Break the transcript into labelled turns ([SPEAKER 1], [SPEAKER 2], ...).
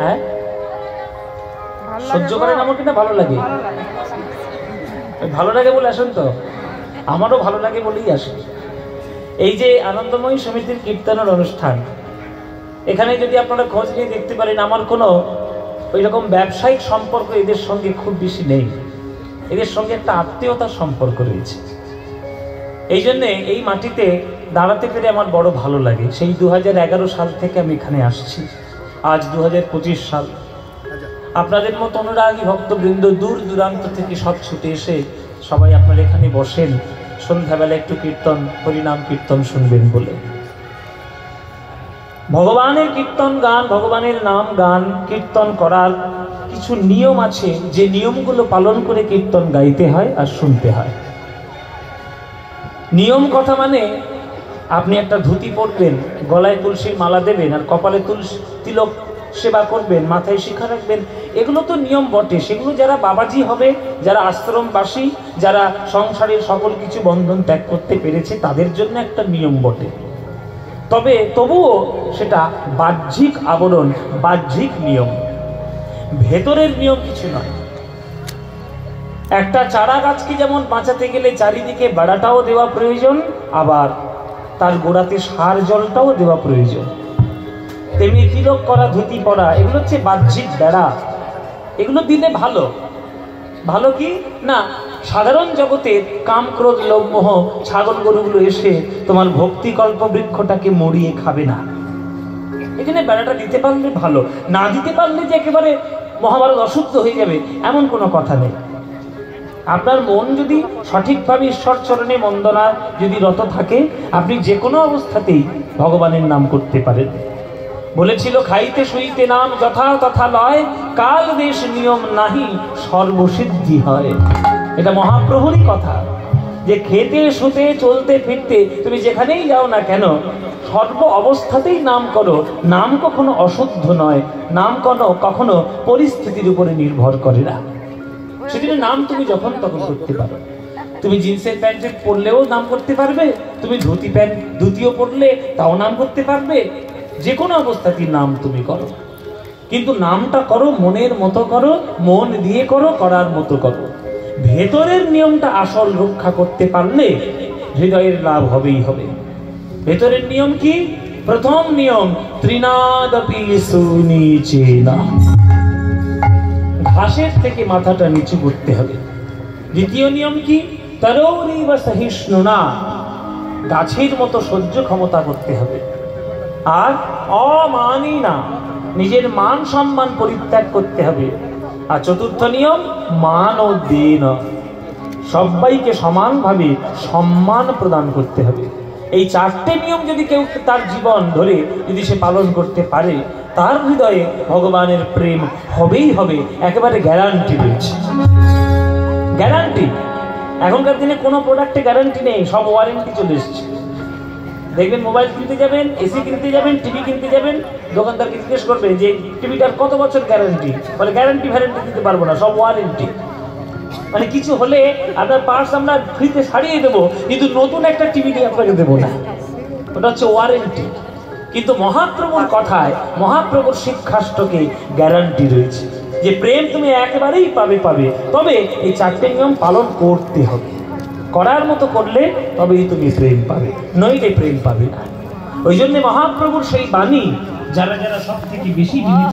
[SPEAKER 1] হ্যাঁ, সহ্য করেন আমাকে না ভালো লাগে? ভালো লাগে বলে আসেন তো? আমারও ভালো লাগে বলেই আসে। এই যে আনন্দময়ী সমিতির কীর্তনের অনুষ্ঠান, এখানে যদি আপনারা খোঁজ নিয়ে দেখতে পারেন, আমার কোনো ওই রকম ব্যবসায়িক সম্পর্ক এদের সঙ্গে খুব বেশি নেই। এদের সঙ্গে একটা আত্মীয়তার সম্পর্ক রয়েছে। এই জন্যে এই মাটিতে দাঁড়াতে পেরে আমার বড় ভালো লাগে। সেই 2011 সাল থেকে আমি এখানে আসছি, আজ 2025 সাল। আপনাদের মতো অনুরাগী ভক্তবৃন্দ দূর দূরান্ত থেকে সব ছুটে এসে সবাই আপনারা এখানে বসেন সন্ধ্যাবেলা একটু কীর্তন, হরিনাম কীর্তন শুনবেন বলে। ভগবানের কীর্তন গান, ভগবানের নাম গান কীর্তন করার কিছু নিয়ম আছে, যে নিয়মগুলো পালন করে কীর্তন গাইতে হয় আর শুনতে হয়। নিয়ম কথা মানে আপনি একটা ধুতি পরবেন, গলায় তুলসীর মালা দেবেন, আর কপালে তুলসী তিলক সেবা করবেন, মাথায় শিখা রাখবেন, এগুলো তো নিয়ম বটে। সেগুলো যারা বাবাজি হবে, যারা আশ্রমবাসী, যারা সংসারের সকল কিছু বন্ধন ত্যাগ করতে পেরেছে, তাদের জন্য একটা নিয়ম বটে। তবে তবুও সেটা বাহ্যিক আবরণ, বাহ্যিক নিয়ম, ভেতরের নিয়ম কিছু নয়। একটা চারা গাছকে যেমন বাঁচাতে গেলে চারিদিকে বেড়াটাও দেওয়া প্রয়োজন, আবার তার গোড়াতে সার জলটাও দেওয়া প্রয়োজন। তেমনি তিলক করা, ধুতি পরা, এগুলো হচ্ছে বাহ্যিক বেড়া। এগুলো দিলে ভালো। ভালো কি না, সাধারণ জগতের কাম, ক্রোধ, লোভ, মোহ, ছাগল গরুগুলো এসে তোমার ভক্তি কল্প বৃক্ষটাকে মরিয়ে খাবে না। এখানে বেড়াটা দিতে পারলে ভালো, না দিতে পারলে যে একেবারে মহাভারত অশুদ্ধ হয়ে যাবে এমন কোনো কথা নেই। আপনার মন যদি সঠিকভাবে ঈশ্বর চরণে বন্দনা যদি রত থাকে, আপনি যে কোনো অবস্থাতেই ভগবানের নাম করতে পারেন। বলেছিল, খাইতে শুইতে নাম যথা তথা লয়, কাল দেশ নিয়ম নাহি সর্বসিদ্ধি হয়। এটা মহাপ্রভুরই কথা, যে খেতে শুতে চলতে ফিরতে তুমি যেখানেই যাও না কেন, সর্ব অবস্থাতেই নাম করো। নাম কখনো অশুদ্ধ নয়, নাম কখনো পরিস্থিতির উপরে নির্ভর করে না। সেজন্য নাম তুমি যখন তখন করতে পারো। তুমি জিন্সের প্যান্ট পরলেও নাম করতে পারবে, তুমি ধুতিও পরলে তাও নাম করতে পারবে। যে কোনো অবস্থাতেই নাম তুমি করো, কিন্তু নামটা করো মনের মতো করো, মন দিয়ে করো, করার মতো করো। ভেতরের নিয়মটা আসল রক্ষা করতে পারলে হৃদয়ের লাভ হবেই হবে। ভেতরের নিয়ম কি? প্রথম নিয়ম, ত্রিনাদপি সুনিচেনা, ঘাসের থেকে মাথাটা নিচু করতে হবে। দ্বিতীয় নিয়ম কি? তরৌরিব সহিষ্ণুনা, গাছের মতো সহ্য ক্ষমতা করতে হবে। আর অমানি না, নিজের মান সম্মান পরিত্যাগ করতে হবে। আর চতুর্থ নিয়ম, মান ও দেন, সবাইকে সমানভাবে সম্মান প্রদান করতে হবে। এই চারটে নিয়ম যদি কেউ তার জীবন ধরে যদি সে পালন করতে পারে, তার হৃদয়ে ভগবানের প্রেম হবেই হবে, একেবারে গ্যারান্টি রয়েছে। গ্যারান্টি। এখনকার দিনে কোনো প্রোডাক্টে গ্যারান্টি নেই, সব ওয়ারেন্টি চলে এসছে। দেখবেন মোবাইল কিনতে যাবেন, এসি কিনতে যাবেন, টিভি কিনতে যাবেন, দোকানদারকে জিজ্ঞেস করবে যে টিভিটার কত বছর গ্যারান্টি, বলে গ্যারান্টি ফ্যারান্টি দিতে পারবো না, সব ওয়ারেন্টি। মানে কিছু হলে আপনার পার্টস আমরা ফ্রিতে সারিয়ে দেবো, কিন্তু নতুন একটা টিভি নিয়ে আপনাকে দেবো না, ওটা হচ্ছে ওয়ারেন্টি। কিন্তু মহাপ্রভুর কথায়, মহাপ্রভুর শিক্ষাষ্টকে গ্যারান্টি রয়েছে যে প্রেম তুমি একেবারেই পাবে। তবে এই চারটে নিয়ম পালন করতে হবে, করার মতো করলে তবেই তুমি প্রেম পাবে, নইলে প্রেম পাবে না। ওই জন্য মহাপ্রভুর সেই বাণী যারা যারা সব থেকে বেশি